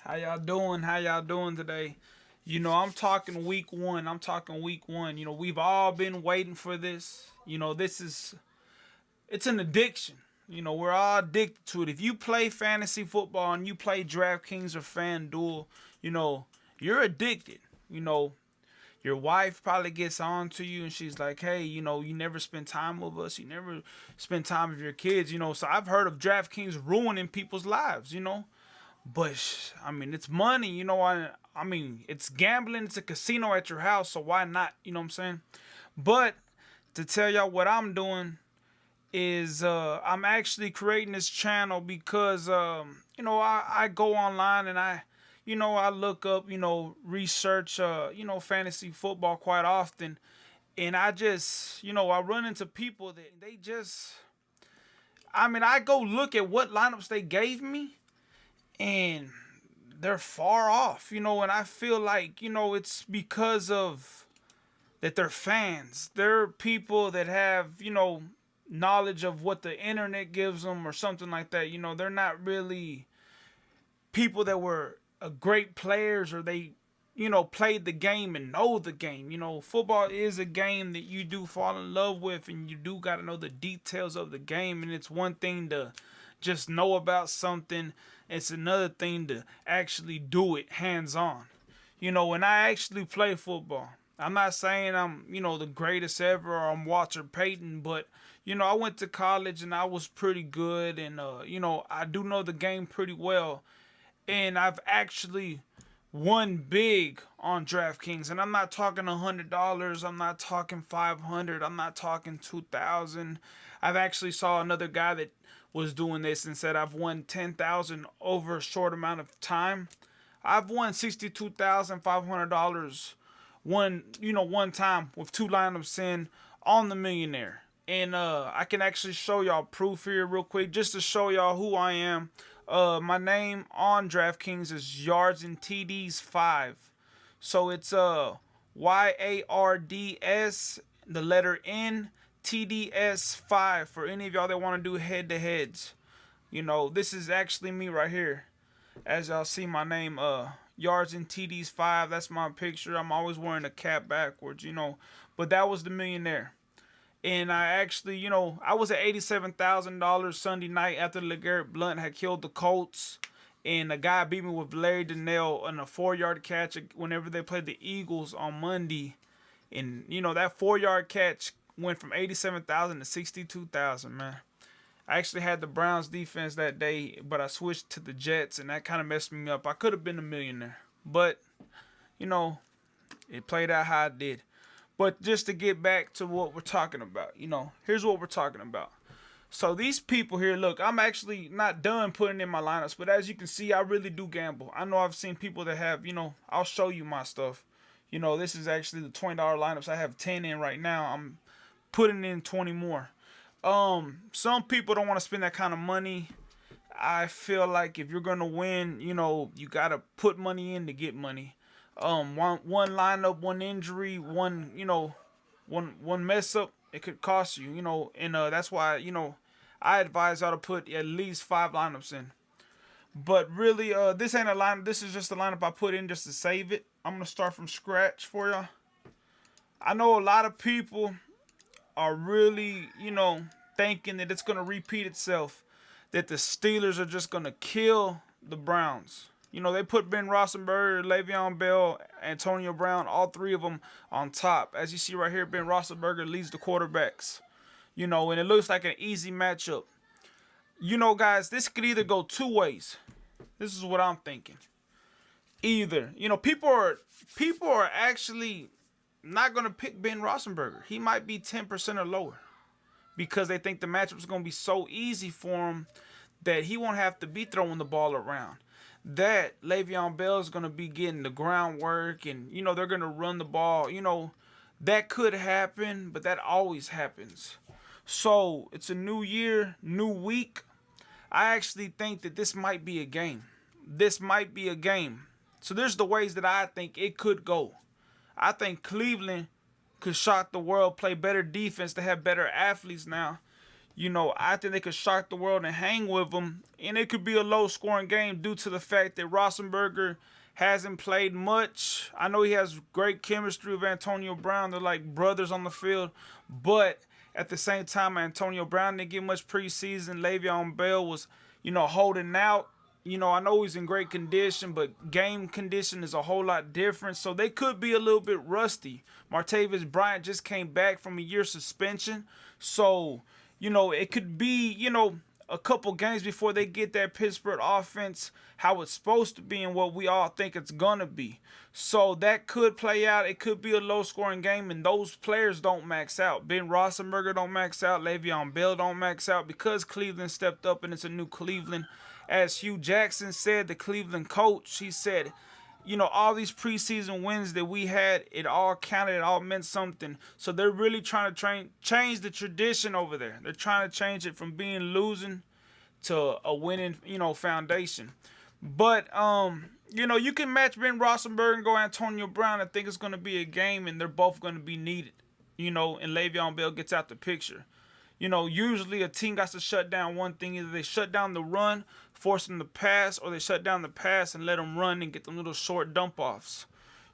How y'all doing? How y'all doing today? I'm talking week one. I'm talking week one. We've all been waiting for this. It's an addiction. We're all addicted to it. If you play fantasy football and you play DraftKings or FanDuel, you know, you're addicted. You know, your wife probably gets on to you and she's like, hey, you never spend time with us. You never spend time with your kids. So I've heard of DraftKings ruining people's lives. But I mean, it's money. I mean, it's gambling. It's a casino at your house. So why not? You know what I'm saying? But to tell y'all what I'm doing is I'm actually creating this channel because I go online and I look up research fantasy football quite often, and I just I run into people that they just I go look at what lineups they gave me, and they're far off, and I feel like, it's because of that they're fans. They're people that have, knowledge of what the internet gives them or something like that. They're not really people that were great players, or they, played the game and know the game. Football is a game that you do fall in love with, and you do got to know the details of the game. And it's one thing to just know about something, it's another thing to actually do it hands on. When I actually play football, I'm not saying I'm, the greatest ever, or I'm Walter Payton, but, I went to college and I was pretty good, and, I do know the game pretty well. And I've actually won big on DraftKings. And I'm not talking $100, I'm not talking 500, I'm not talking 2,000. I've actually saw another guy that was doing this and said I've won 10,000 over a short amount of time. I've won $62,500 one time with two lineups in on the millionaire. And I can actually show y'all proof here real quick just to show y'all who I am. My name on DraftKings is Yards and TDs 5. So it's YARDS, the letter N, TDS 5 for any of y'all that want to do head to heads. This is actually me right here. As y'all see my name, Yards and TDs 5, that's my picture. I'm always wearing a cap backwards, but that was the millionaire. And I actually, I was at $87,000 Sunday night after LeGarrette Blount had killed the Colts. And the guy beat me with Larry Donnell on a 4-yard catch whenever they played the Eagles on Monday. And, that 4-yard catch went from 87,000 to 62,000, man. I actually had the Browns defense that day, but I switched to the Jets, and that kind of messed me up. I could have been a millionaire, but, it played out how it did. But just to get back to what we're talking about, here's what we're talking about. So these people here, look, I'm actually not done putting in my lineups, but as you can see, I really do gamble. I know I've seen people that have, I'll show you my stuff. This is actually the $20 lineups. I have 10 in right now. I'm putting in 20 more. Some people don't want to spend that kind of money. I feel like if you're going to win, you got to put money in to get money. One lineup, one injury, one mess up, it could cost you, and that's why, I advise y'all to put at least 5 lineups in. But really, this ain't a lineup. This is just a lineup I put in just to save it. I'm gonna start from scratch for y'all. I know a lot of people are really, thinking that it's gonna repeat itself, that the Steelers are just gonna kill the Browns. They put Ben Roethlisberger, Le'Veon Bell, Antonio Brown, all 3 of them on top. As you see right here, Ben Roethlisberger leads the quarterbacks. And it looks like an easy matchup. Guys, this could either go 2 ways. This is what I'm thinking. Either, people are actually not going to pick Ben Roethlisberger. He might be 10% or lower because they think the matchup is going to be so easy for him that he won't have to be throwing the ball around. That Le'Veon Bell is going to be getting the groundwork, and, they're going to run the ball. That could happen, but that always happens. So, it's a new year, new week. I actually think that this might be a game. This might be a game. So, there's the ways that I think it could go. I think Cleveland could shock the world, play better defense, they have better athletes now. I think they could shock the world and hang with them. And it could be a low scoring game due to the fact that Rosenberger hasn't played much. I know he has great chemistry with Antonio Brown. They're like brothers on the field. But at the same time, Antonio Brown didn't get much preseason. Le'Veon Bell was, holding out. I know he's in great condition, but game condition is a whole lot different. So they could be a little bit rusty. Martavis Bryant just came back from a year suspension. So, it could be, a couple games before they get that Pittsburgh offense how it's supposed to be and what we all think it's going to be. So that could play out. It could be a low-scoring game, and those players don't max out. Ben Roethlisberger don't max out. Le'Veon Bell don't max out because Cleveland stepped up, and it's a new Cleveland. As Hugh Jackson said, the Cleveland coach, he said, all these preseason wins that we had, it all counted, it all meant something. So they're really trying to change the tradition over there. They're trying to change it from being losing to a winning, foundation. But, you can match Ben Roethlisberger and go Antonio Brown. I think it's going to be a game, and they're both going to be needed, and Le'Veon Bell gets out the picture. Usually a team got to shut down one thing. Either they shut down the run, force them to pass, or they shut down the pass and let them run and get them little short dump-offs.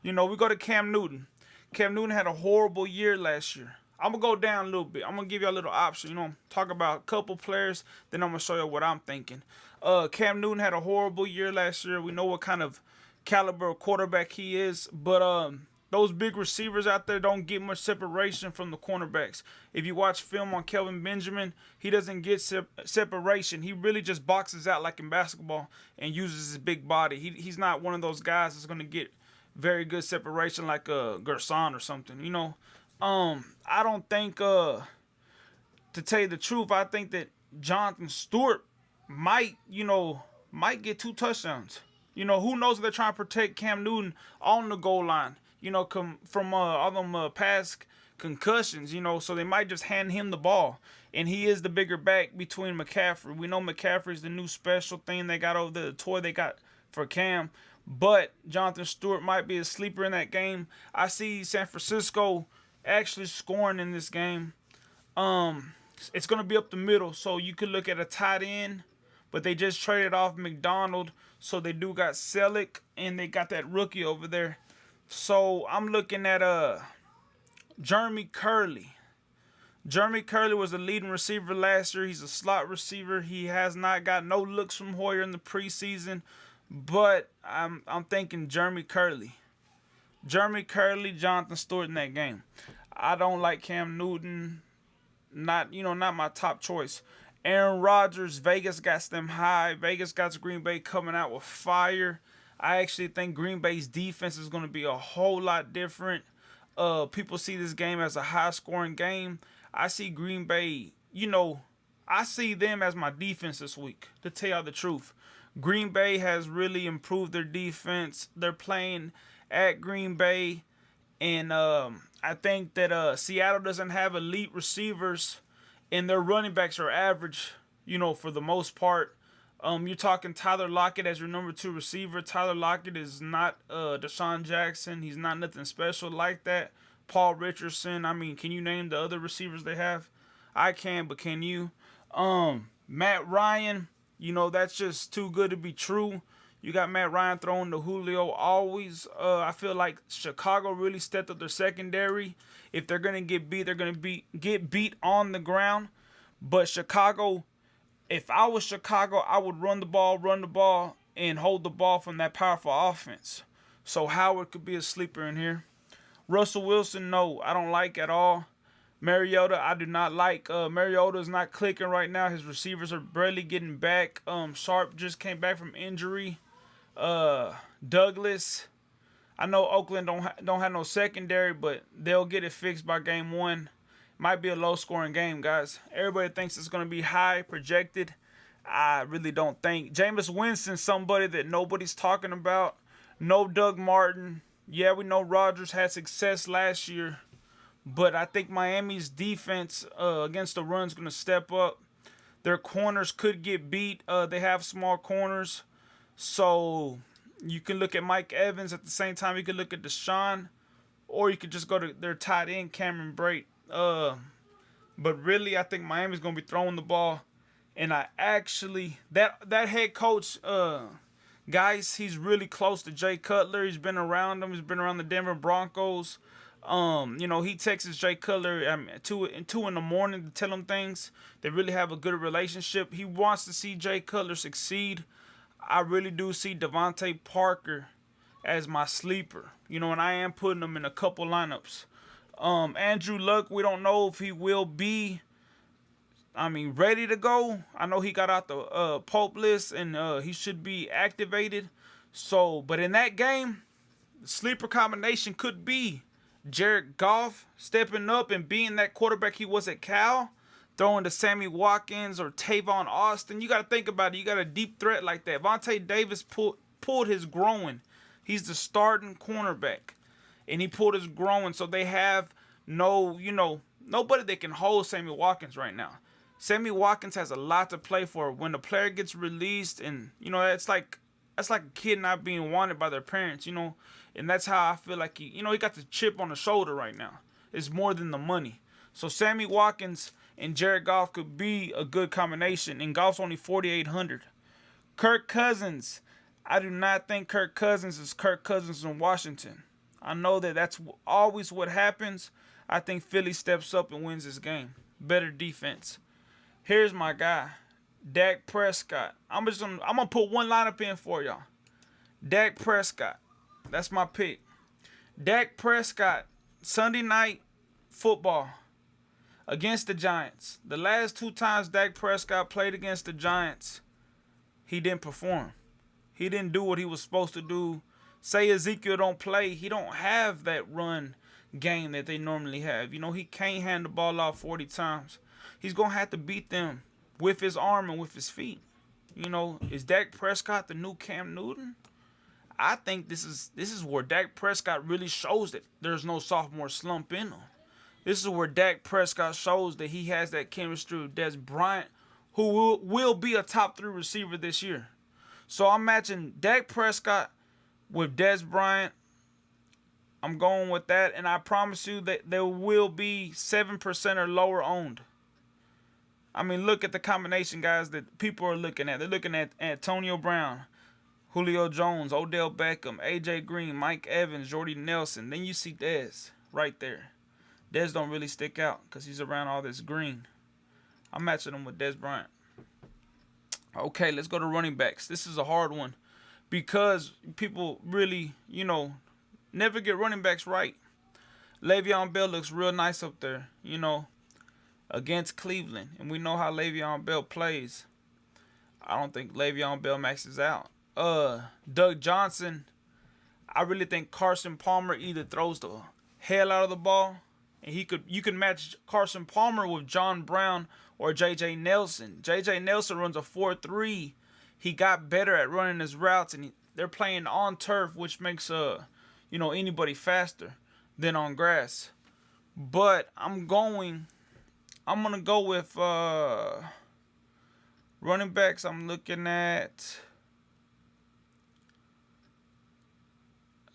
We go to Cam Newton. Cam Newton had a horrible year last year. I'm going to go down a little bit. I'm going to give you a little option, talk about a couple players, then I'm going to show you what I'm thinking. Cam Newton had a horrible year last year. We know what kind of caliber of quarterback he is, but those big receivers out there don't get much separation from the cornerbacks. If you watch film on Kelvin Benjamin, he doesn't get separation. He really just boxes out like in basketball and uses his big body. He's not one of those guys that's going to get very good separation like Gerson or something. I don't think, to tell you the truth, I think that Jonathan Stewart might get 2 touchdowns. Who knows if they're trying to protect Cam Newton on the goal line. From all them past concussions, so they might just hand him the ball. And he is the bigger back between McCaffrey. We know McCaffrey's the new special thing they got over there, the toy they got for Cam. But Jonathan Stewart might be a sleeper in that game. I see San Francisco actually scoring in this game. It's going to be up the middle, so you could look at a tight end. But they just traded off McDonald, so they do got Selleck, and they got that rookie over there. So I'm looking at Jeremy Curley. Jeremy Curley was the leading receiver last year. He's a slot receiver. He has not got no looks from Hoyer in the preseason, but I'm thinking Jeremy Curley. Jeremy Curley, Jonathan Stewart in that game. I don't like Cam Newton. Not my top choice. Aaron Rodgers, Vegas got them high. Vegas got Green Bay coming out with fire. I actually think Green Bay's defense is going to be a whole lot different. People see this game as a high-scoring game. I see Green Bay, I see them as my defense this week, to tell you the truth. Green Bay has really improved their defense. They're playing at Green Bay, and I think that Seattle doesn't have elite receivers, and their running backs are average, for the most part. You're talking Tyler Lockett as your number 2 receiver. Tyler Lockett is not Deshaun Jackson. He's not nothing special like that. Paul Richardson. I mean, can you name the other receivers they have? I can, but can you? Matt Ryan, that's just too good to be true. You got Matt Ryan throwing to Julio always. I feel like Chicago really stepped up their secondary. If they're going to get beat, they're going to get beat on the ground. But Chicago, if I was Chicago, I would run the ball, and hold the ball from that powerful offense. So Howard could be a sleeper in here. Russell Wilson, no, I don't like at all. Mariota, I do not like. Mariota is not clicking right now. His receivers are barely getting back. Sharp just came back from injury. Douglas, I know Oakland don't have no secondary, but they'll get it fixed by game 1. Might be a low-scoring game, guys. Everybody thinks it's going to be high projected. I really don't think. Jameis Winston, somebody that nobody's talking about. No Doug Martin. Yeah, we know Rodgers had success last year, but I think Miami's defense against the run is going to step up. Their corners could get beat. They have small corners. So you can look at Mike Evans. At the same time, you can look at Deshaun, or you could just go to their tight end, Cameron Brate. But really, I think Miami's gonna be throwing the ball. And I actually that head coach, guys, he's really close to Jay Cutler. He's been around him. He's been around the Denver Broncos. He texts Jay Cutler two in the morning to tell him things. They really have a good relationship. He wants to see Jay Cutler succeed. I really do see Devontae Parker as my sleeper. And I am putting him in a couple lineups. Andrew Luck, we don't know if he will be, ready to go. I know he got out the Pope list and he should be activated. So, but in that game, the sleeper combination could be Jared Goff stepping up and being that quarterback he was at Cal, throwing to Sammy Watkins or Tavon Austin. You got to think about it. You got a deep threat like that. Vontae Davis pulled his groin. He's the starting cornerback, and he pulled his groin. So they have nobody that can hold Sammy Watkins right now. Sammy Watkins has a lot to play for. When the player gets released, and that's like a kid not being wanted by their parents, and that's how I feel like he got the chip on the shoulder right now. It's more than the money. So Sammy Watkins and Jared Goff could be a good combination, and Goff's only 4,800. Kirk Cousins, I do not think Kirk Cousins is Kirk Cousins in Washington. I know that's always what happens. I think Philly steps up and wins this game. Better defense. Here's my guy, Dak Prescott. I'm gonna put one lineup in for y'all. Dak Prescott. That's my pick. Dak Prescott, Sunday night football against the Giants. The last two times Dak Prescott played against the Giants, he didn't perform. He didn't do what he was supposed to do. Say Ezekiel don't play, he don't have that run game that they normally have. He can't hand the ball off 40 times. He's going to have to beat them with his arm and with his feet. Is Dak Prescott the new Cam Newton? I think this is where Dak Prescott really shows that there's no sophomore slump in him. This is where Dak Prescott shows that he has that chemistry with Dez Bryant, who will be a top 3 receiver this year. So I'm matching Dak Prescott with Dez Bryant. I'm going with that, and I promise you that there will be 7% or lower owned. Look at the combination, guys, that people are looking at. They're looking at Antonio Brown, Julio Jones, Odell Beckham, A.J. Green, Mike Evans, Jordy Nelson. Then you see Dez right there. Dez don't really stick out because he's around all this green. I'm matching him with Dez Bryant. Okay, let's go to running backs. This is a hard one because people really, never get running backs right. Le'Veon Bell looks real nice up there, against Cleveland. And we know how Le'Veon Bell plays. I don't think Le'Veon Bell maxes out. Doug Johnson, I really think Carson Palmer either throws the hell out of the ball, and you can match Carson Palmer with John Brown or J.J. Nelson. J.J. Nelson runs a 4.3. He got better at running his routes, and they're playing on turf, which makes anybody faster than on grass. But I'm gonna go with running backs. I'm looking at,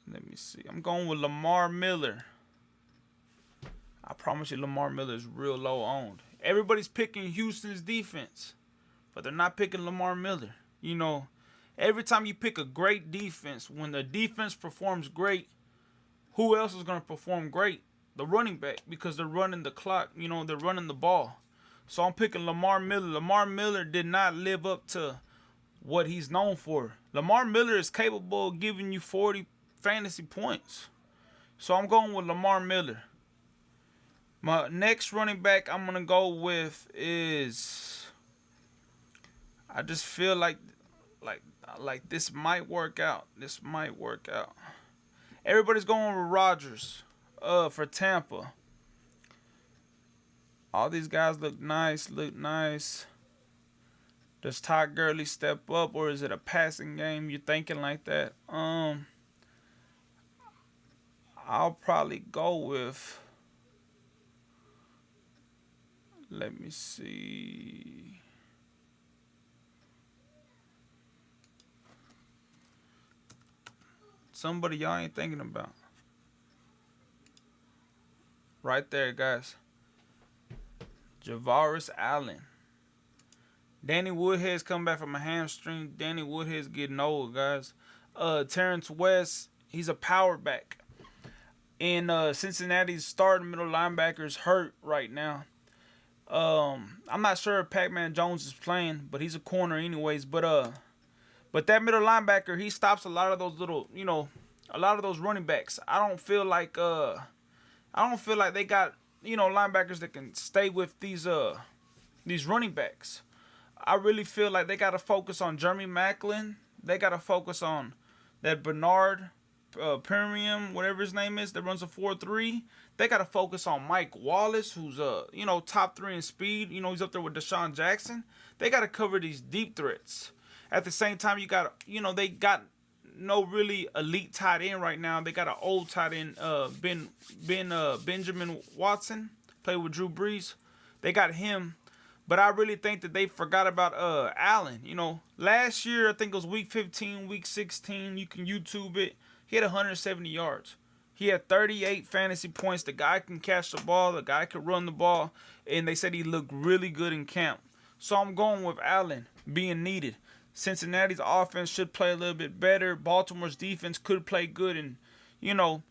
let me see. I'm going with Lamar Miller. I promise you Lamar Miller is real low owned. Everybody's picking Houston's defense, but they're not picking Lamar Miller. Every time you pick a great defense, when the defense performs great, who else is going to perform great? The running back, because they're running the clock. They're running the ball. So I'm picking Lamar Miller. Lamar Miller did not live up to what he's known for. Lamar Miller is capable of giving you 40 fantasy points. So I'm going with Lamar Miller. My next running back I'm going to go with is, I just feel like this might work out. This might work out. Everybody's going with Rodgers for Tampa. All these guys look nice. Does Todd Gurley step up, or is it a passing game? You're thinking like that? I'll probably go with, let me see. Somebody y'all ain't thinking about. Right there, guys. Javaris Allen. Danny Woodhead's coming back from a hamstring. Danny Woodhead's getting old, guys. Terrence West, he's a power back. And Cincinnati's starting middle linebackers hurt right now. I'm not sure if Pac-Man Jones is playing, but he's a corner anyways. But that middle linebacker, he stops a lot of those little, a lot of those running backs. I don't feel like they got, linebackers that can stay with these running backs. I really feel like they got to focus on Jeremy Maclin. They got to focus on that Bernard Permium, whatever his name is, that runs a 4.3. They got to focus on Mike Wallace, who's top 3 in speed. He's up there with Deshaun Jackson. They got to cover these deep threats. At the same time, they got no really elite tight end right now. They got an old tight end, Benjamin Watson, played with Drew Brees. They got him. But I really think that they forgot about Allen. Last year, I think it was week 15, week 16. You can YouTube it. He had 170 yards. He had 38 fantasy points. The guy can catch the ball. The guy can run the ball. And they said he looked really good in camp. So I'm going with Allen being needed. Cincinnati's offense should play a little bit better. Baltimore's defense could play good and,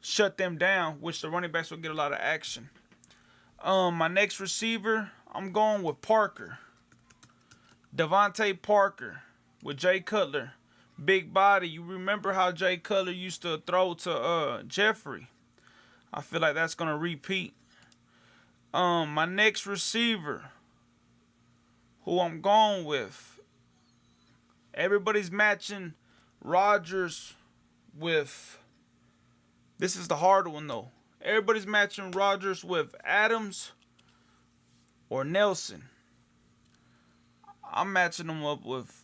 shut them down, which the running backs will get a lot of action. My next receiver, I'm going with Parker. Devontae Parker with Jay Cutler. Big body. You remember how Jay Cutler used to throw to Jeffrey. I feel like that's going to repeat. My next receiver, who I'm going with, everybody's matching Rodgers with, this is the hard one though. Everybody's matching Rodgers with Adams or Nelson. I'm matching them up with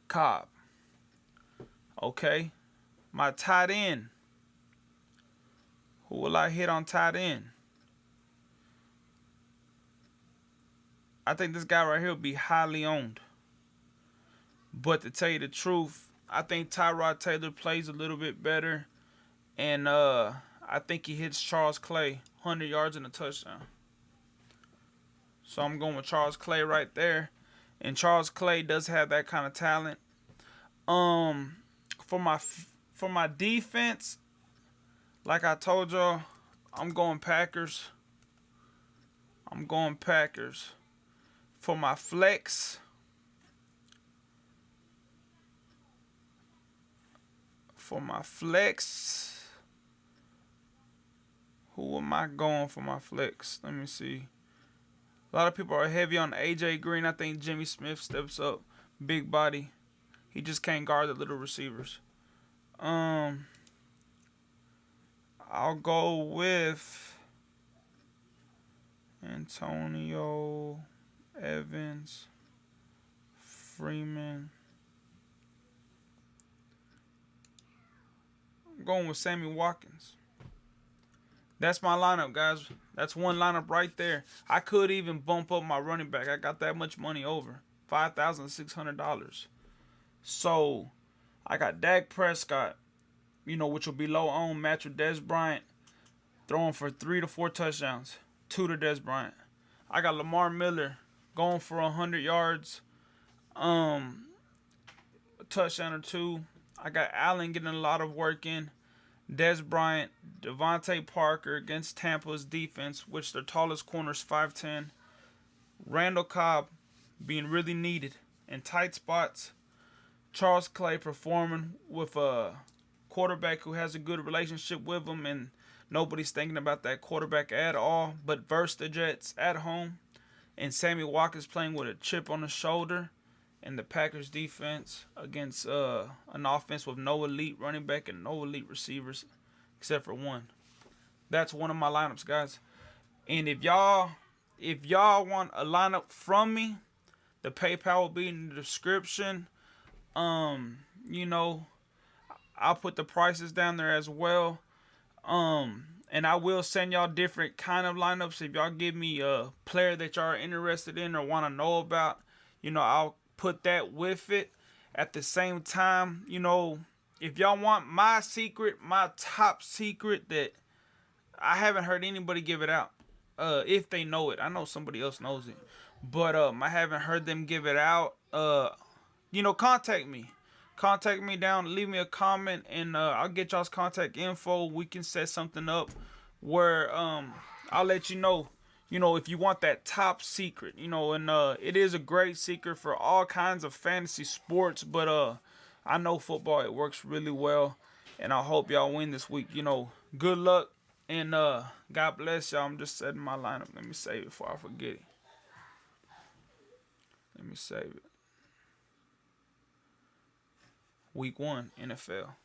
Cobb. Okay. My tight end. Who will I hit on tight end? I think this guy right here will be highly owned. But to tell you the truth, I think Tyrod Taylor plays a little bit better. And I think he hits Charles Clay 100 yards and a touchdown. So I'm going with Charles Clay right there. And Charles Clay does have that kind of talent. For my defense, like I told y'all, I'm going Packers. For my flex, who am I going for my flex? Let me see. A lot of people are heavy on AJ Green. I think Jimmy Smith steps up. Big body. He just can't guard the little receivers. I'll go with Antonio Evans, Freeman. I'm going with Sammy Watkins. That's my lineup, guys. That's one lineup right there. I could even bump up my running back. I got that much money over. $5,600. So, I got Dak Prescott, which will be low owned, match with Dez Bryant, throwing for 3 to 4 touchdowns. 2 to Dez Bryant. I got Lamar Miller going for 100 yards, a touchdown or 2. I got Allen getting a lot of work in. Dez Bryant, Devontae Parker against Tampa's defense, which their tallest corner is 5'10". Randall Cobb being really needed in tight spots. Charles Clay performing with a quarterback who has a good relationship with him, and nobody's thinking about that quarterback at all, but versus the Jets at home. And Sammy Watkins playing with a chip on the shoulder. And the Packers defense against an offense with no elite running back and no elite receivers except for one. That's one of my lineups, guys. And if y'all want a lineup from me, the PayPal will be in the description. I'll put the prices down there as well. And I will send y'all different kind of lineups. If y'all give me a player that y'all are interested in or want to know about, I'll put that with it. At the same time, if y'all want my top secret that I haven't heard anybody give it out. if they know it. I know somebody else knows it, but I haven't heard them give it out. Contact me. Contact me down, leave me a comment, and I'll get y'all's contact info. We can set something up where I'll let you know. If you want that top secret, and it is a great secret for all kinds of fantasy sports. But I know football, it works really well, and I hope y'all win this week. Good luck, and God bless y'all. I'm just setting my lineup. Let me save it before I forget it. Let me save it. Week 1 NFL.